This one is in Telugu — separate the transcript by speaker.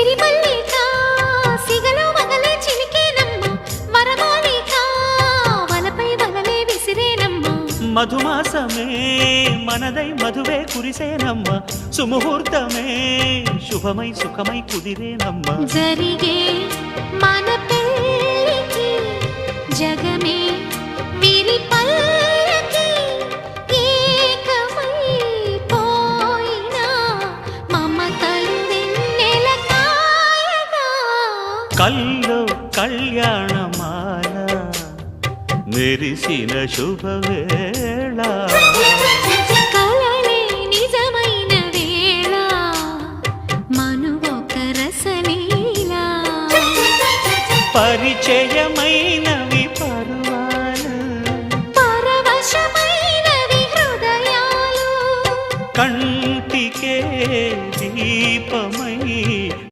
Speaker 1: సిరిమల్లిక సిగలో వగలే చిలికేనమ్మ వరమాలిక వలపై వలలే విసిరేనమ్మ
Speaker 2: మధుమాసమే మనదై మధువే కురిసేనమ్మ సుముహూర్తమే శుభమై సుఖమై కుదిరేనమ్మ
Speaker 1: జరిగే మన పెళ్ళికి జగమే వీరి పల్లకి ఏకమై పోయినా మమతలు వెన్నెల కాయగా
Speaker 2: కల్లో కళ్యాణమాల మెరిసిన శుభవేళ